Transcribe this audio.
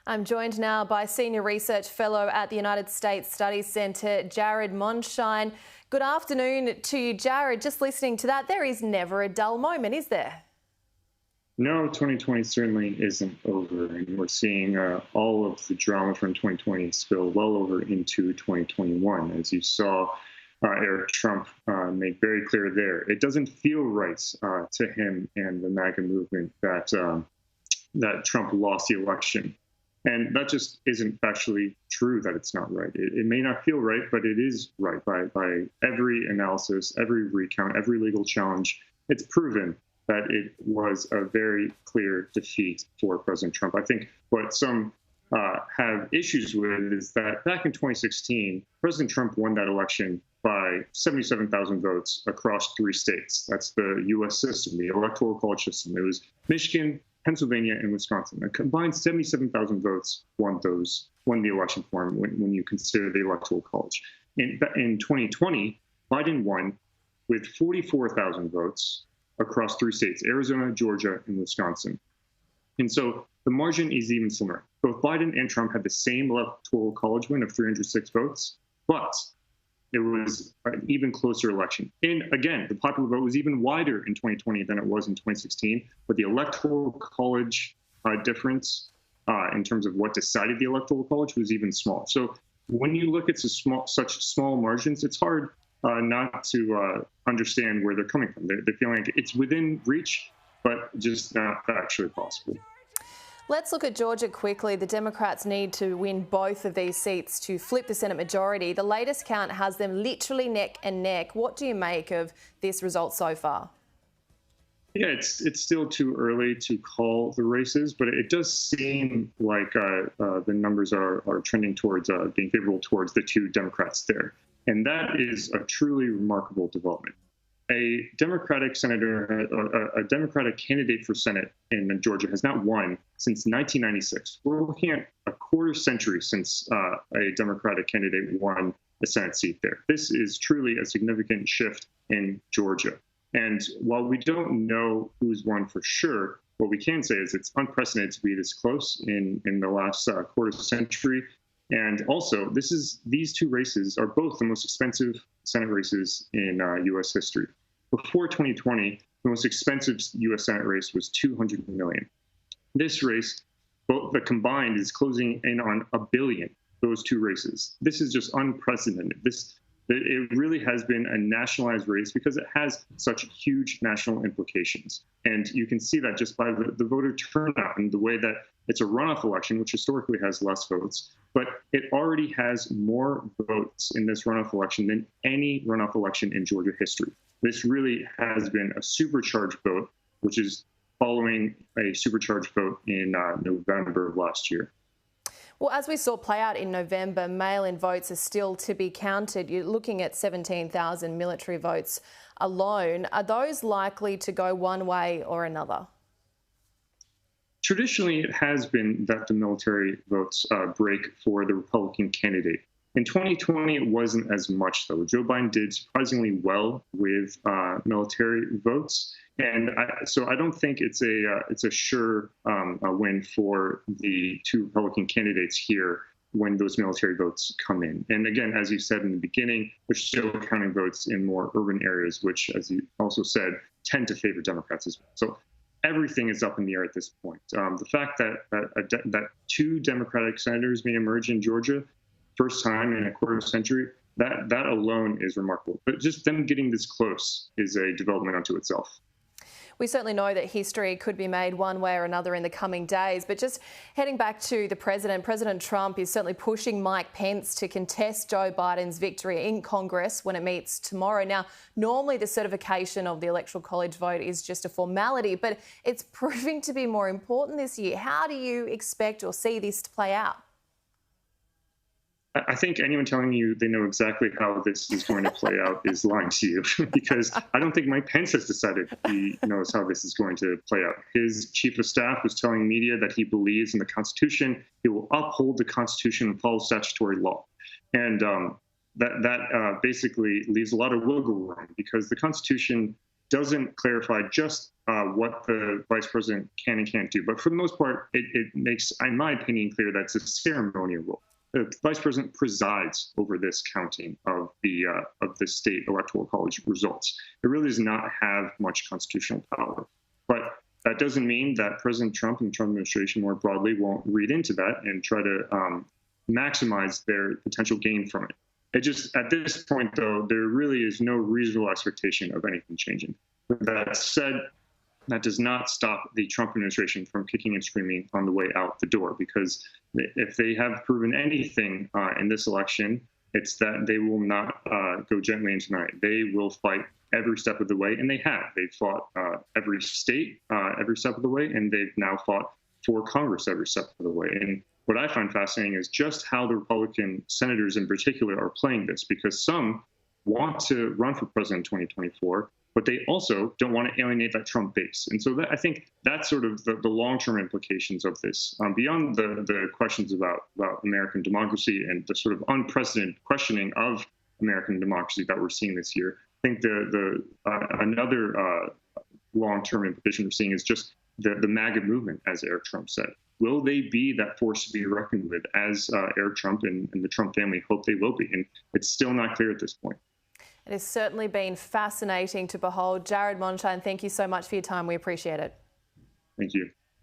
I'm joined now by Senior Research Fellow at the United States Studies Centre, Jared Mondschein. Good afternoon to you, Jared. Just listening to that, there is never a dull moment, is there? No, 2020 certainly isn't over, and we're seeing all of the drama from 2020 spill well over into 2021. As you saw, Eric Trump made very clear there. It doesn't feel right to him and the MAGA movement that Trump lost the election. And that just isn't factually true that it's not right. It may not feel right, but it is right by every analysis, every recount, every legal challenge. It's proven that it was a very clear defeat for President Trump. I think what some have issues with is that back in 2016, President Trump won that election by 77,000 votes across 3 states. That's the U.S. system, the Electoral College system. It was Michigan, Pennsylvania, and Wisconsin. A combined 77,000 votes won the election for him when you consider the Electoral College. In 2020, Biden won with 44,000 votes across 3 states, Arizona, Georgia, and Wisconsin. And so the margin is even similar. Both Biden and Trump had the same Electoral College win of 306 votes, but it was an even closer election. And again, the popular vote was even wider in 2020 than it was in 2016, but the Electoral College difference in terms of what decided the Electoral College was even smaller. So when you look at such small margins, it's hard not to understand where they're coming from. They're feeling like it's within reach, but just not actually possible. Let's look at Georgia quickly. The Democrats need to win both of these seats to flip the Senate majority. The latest count has them literally neck and neck. What do you make of this result so far? Yeah, it's still too early to call the races, but it does seem like the numbers are trending towards being favorable towards the 2 Democrats there. And that is a truly remarkable development. A Democratic candidate for Senate in Georgia has not won since 1996. We're looking at a quarter century since a Democratic candidate won the Senate seat there. This is truly a significant shift in Georgia. And while we don't know who's won for sure, what we can say is it's unprecedented to be this close in the last quarter century. And also, these 2 races are both the most expensive Senate races in U.S. history. Before 2020, the most expensive U.S. Senate race was $200 million. This race, both the combined, is closing in on $1 billion. Those 2 races. This is just unprecedented. It really has been a nationalized race because it has such huge national implications. And you can see that just by the voter turnout and the way that it's a runoff election, which historically has less votes, but it already has more votes in this runoff election than any runoff election in Georgia history. This really has been a supercharged vote, which is following a supercharged vote in November of last year. Well, as we saw play out in November, mail-in votes are still to be counted. You're looking at 17,000 military votes alone. Are those likely to go one way or another? Traditionally, it has been that the military votes break for the Republican candidate. In 2020, it wasn't as much, though. Joe Biden did surprisingly well with military votes. And so I don't think it's a sure win for the 2 Republican candidates here when those military votes come in. And again, as you said in the beginning, they're still counting votes in more urban areas, which, as you also said, tend to favor Democrats as well. So everything is up in the air at this point. The fact that 2 Democratic senators may emerge in Georgia, first time in a quarter century, that alone is remarkable. But just them getting this close is a development unto itself. We certainly know that history could be made one way or another in the coming days, but just heading back to the President Trump is certainly pushing Mike Pence to contest Joe Biden's victory in Congress when it meets tomorrow. Now, normally the certification of the Electoral College vote is just a formality, but it's proving to be more important this year. How do you expect or see this to play out? I think anyone telling you they know exactly how this is going to play out is lying to you, because I don't think Mike Pence has decided he knows how this is going to play out. His chief of staff was telling media that he believes in the Constitution. He will uphold the Constitution and follow statutory law. And that basically leaves a lot of wiggle room, because the Constitution doesn't clarify just what the vice president can and can't do. But for the most part, it makes, in my opinion, clear that it's a ceremonial role. The vice president presides over this counting of the state electoral college results. It really does not have much constitutional power. But that doesn't mean that President Trump and the Trump administration more broadly won't read into that and try to maximize their potential gain from it. It just, at this point, though, there really is no reasonable expectation of anything changing. With that said, that does not stop the Trump administration from kicking and screaming on the way out the door, because if they have proven anything in this election, it's that they will not go gently into the night. They will fight every step of the way, and they have. They've fought every state every step of the way, and they've now fought for Congress every step of the way. And what I find fascinating is just how the Republican senators in particular are playing this, because some want to run for president in 2024, but they also don't want to alienate that Trump base. And so I think that's sort of the long-term implications of this. Beyond the questions about American democracy and the sort of unprecedented questioning of American democracy that we're seeing this year, I think another long-term implication we're seeing is just the MAGA movement, as Eric Trump said. Will they be that force to be reckoned with, as Eric Trump and the Trump family hope they will be? And it's still not clear at this point. It has certainly been fascinating to behold. Jared Mondschein, thank you so much for your time. We appreciate it. Thank you.